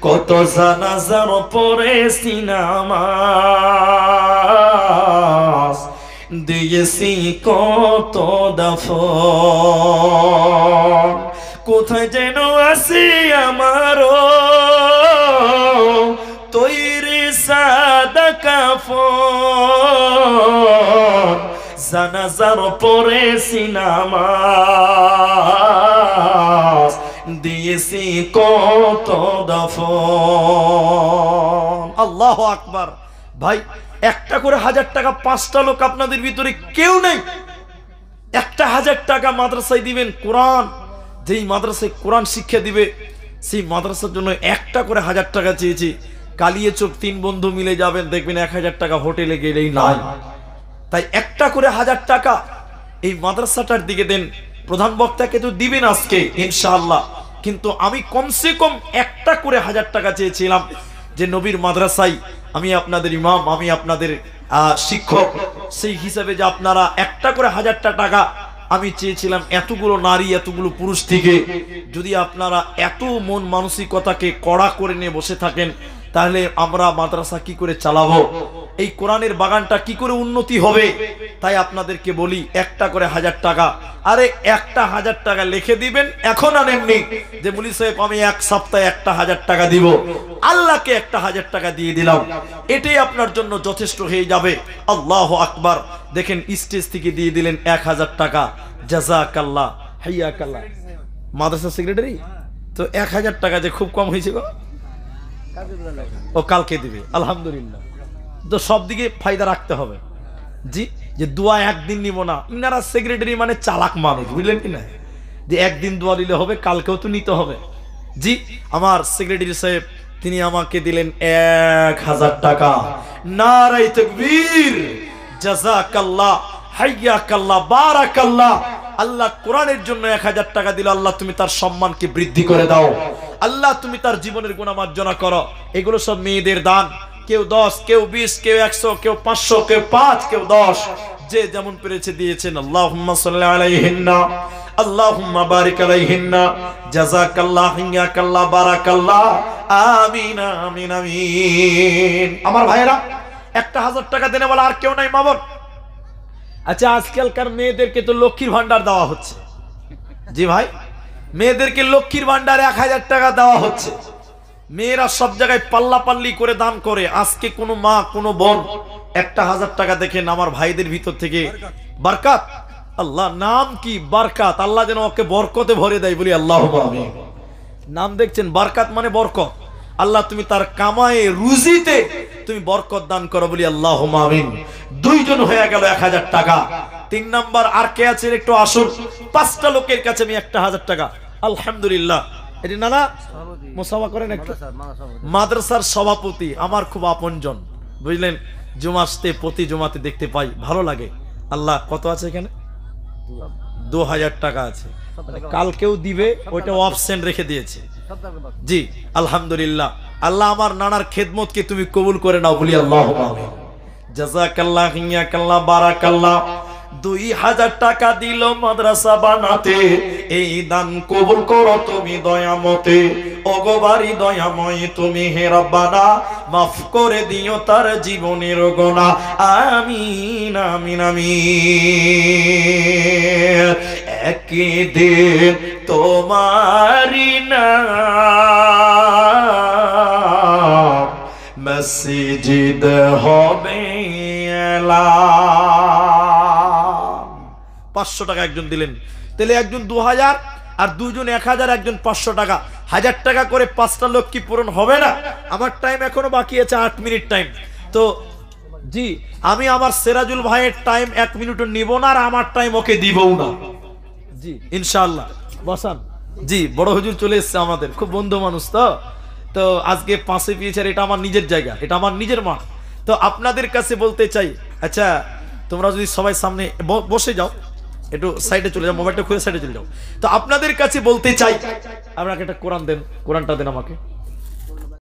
কত জানাজার পড়েছি নামাজ, দিয়েছি কত দাফন, কোথায় যেন আসি আমারও তৈরি সাদা কাফন, জানাজার পড়েছি নামাজ, দিয়েছি কত দাফন। আল্লাহু আকবার। ভাই একটা করে 1000 টাকা, 5টা লোক আপনাদের ভিতরে কেউ নেই, একটা 1000 টাকা মাদ্রাসায় দিবেন। কোরআন, যেই মাদ্রাসায় কোরআন শিক্ষা দিবে সেই মাদ্রাসার জন্য একটা করে 1000 টাকা চেয়েছি। কালিয়াচক 3 বন্ধু মিলে যাবেন, দেখবেন 1000 টাকা হোটেলে গেলেই নাই। তাই একটা করে 1000 টাকা এই মাদ্রাসাটার দিকে দেন। প্রধান বক্তাকে তো দিবেন আজকে ইনশাআল্লাহ, কিন্তু আমি কমসে কম একটা করে 1000 টাকা চেয়েছিলাম, যে নবীর মাদ্রাসায় আমি আপনাদের ইমাম, আমি আপনাদের শিক্ষক, সেই হিসাবে যে আপনারা একটা করে 1000 টাকা আমি চেয়েছিলাম। এতগুলো নারী, এতগুলো পুরুষ থেকে যদি আপনারা এত মন মানসিকতাকে কড়া করে নিয়ে বসে থাকেন, তাহলে আমরা মাদ্রাসা কি করে চালাবো, এই কোরআনের বাগানটা কি করে উন্নতি হবে? তাই আপনাদেরকে বলি একটা করে 1000 টাকা। আরে একটা 1000 টাকা লিখে দিবেন, এখন আনেননি যে মুলি সাহেব আমি এক সপ্তাহে একটা 1000 টাকা দিব, আল্লাহকে একটা 1000 টাকা দিয়ে দিলাম, এটাই আপনার জন্য যথেষ্ট হয়ে যাবে। আল্লাহু আকবার। দেখেন স্টেজ থেকে দিয়ে দিলেন 1000 টাকা, জাযাকাল্লাহ হাইয়াকাল্লাহ। মাদ্রাসা সেক্রেটারি তো 1000 টাকা যে খুব কম হয়েছে গো, ও কালকে দিবে আলহামদুলিল্লাহ। তো সব দিকে ফায়দা রাখতে হবে জি, যে দোয়া একদিন নিব না। ইনারা সেক্রেটারি মানে চালাক মানুষ, বুঝলেন কি না, যে একদিন দোয়া দিলে হবে, কালকেও তো নিতে হবে জি। আমার সেক্রেটারি সাহেব তিনি আমাকে দিলেন 1000 টাকা। নারায়ে তাকবীর, জাযাকাল্লাহ হাইয়াকাল্লাহ বারাকাল্লাহ। আল্লাহ কোরআনের জন্য 1000 টাকা দিল, আল্লাহ তুমি তার সম্মানকে বৃদ্ধি করে দাও, আল্লাহ তুমি তার জীবনের গুনাহ মার্জনা করো। এগুলো সব মেয়েদের দান, কেউ 10, কেউ 20, কেউ 100, কেউ 500, কেউ 5, কেউ 10, যে যেমন পেরেছে দিয়েছেন। আল্লাহুম্মা সাল্লি আলাইহিন্না, আল্লাহুম্মা বারিক আলাইহিন্না, জাযাকাল্লাহ হাইয়াকাল্লাহ বারাকাল্লাহ, আমিন আমিন আমিন। আমার ভাইরা একটা 1000 টাকা দেনে বলা আর কেউ নাই মামুন। আচ্ছা আজকালকার মেয়েদেরকে তো লক্ষ্মীর ভান্ডার দেওয়া হচ্ছে জি ভাই, মেয়েদেরকে লক্ষ্মীর ভান্ডারে 1000 টাকা দেওয়া হচ্ছে। মেয়েরা সব জায়গায় পাল্লাপাল্লি করে দান করে। আজকে কোনো মা, কোনো বোন একটা 1000 টাকা দেখেন আমার ভাইদের ভিতর থেকে বরকত, আল্লাহ নাম কি বরকত, আল্লাহ যেন ওকে বরকতে ভরে দেয়, বলি আল্লাহুম্মা আমিন। নাম দেখছেন বরকত মানে বরকত, আল্লাহ তুমি তার কামায়ে রুজিতে তুমি বরকত দান করো, বলি আল্লাহুম্মা আমিন। দুইজন হয়ে গেল 1000 টাকা। 3 নাম্বার আর কে আছে একটু আসুন। 5টা লোকের কাছে আমি একটা 1000 টাকা আলহামদুলিল্লাহ। এটি নানা মুসাফা করেন একটু, মাদ্রাসার সভাপতি আমার খুব আপনজন, বুঝলেন, জুমাতে প্রতি জুমাতে দেখতে পাই, ভালো লাগে। আল্লাহ কত আছে এখানে 2000 টাকা আছে, কালকেও দিবে, ওইটা অপশন রেখে দিয়েছে জি আলহামদুলিল্লাহ। আল্লাহ আমার নানার খেদমতকে তুমি কবুল করে নাও, বলি আল্লাহুম্মা আমিন। জাযাকাল্লাহ হাইয়াকাল্লাহ বারাকাল্লাহ। 2000 টাকা দিল মাদ্রাসা বানাতে, এই দান কবুল করো তুমি দয়ামতে। ওগো বাড়ি দয়াময় তুমি হে রব্বানা, মাফ করে দিও তার জীবনের গুনাহ, আমিন আমিন আমিন। একদিন তোমারি নাম মসজিদ হবে এলাম। 500 টাকা একজন দিলেন, তাহলে একজন 2000 আর দুইজন 1000, একজন 500 টাকা, 1000 টাকা করে 5টা লোক কি পূরণ হবে না? আমার টাইম এখনো বাকি আছে 8 মিনিট টাইম। তো জি আমি আমার সিরাজুল ভাইয়ের টাইম 1 মিনিটও নিব না, আর আমার টাইম ওকে দিবও না জি ইনশাআল্লাহ। বসান জি, বড় হুজুর চলে এসেছে আমাদের, খুব বন্ধু মানুষ তো। তো আজকে পাশে পেয়েছে, এটা আমার নিজের জায়গা, এটা আমার নিজের মাঠ। তো আপনাদের কাছে বলতে চাই, আচ্ছা তোমরা যদি সবাই সামনে বসে যাও, একটু সাইডে চলে যাও, মোবাইলটা খুলে সাইডে চলে যাও। তো আপনাদের কাছে বলতে চাই, আপনাকে একটা কোরআন দেন, কোরআনটা দেন আমাকে।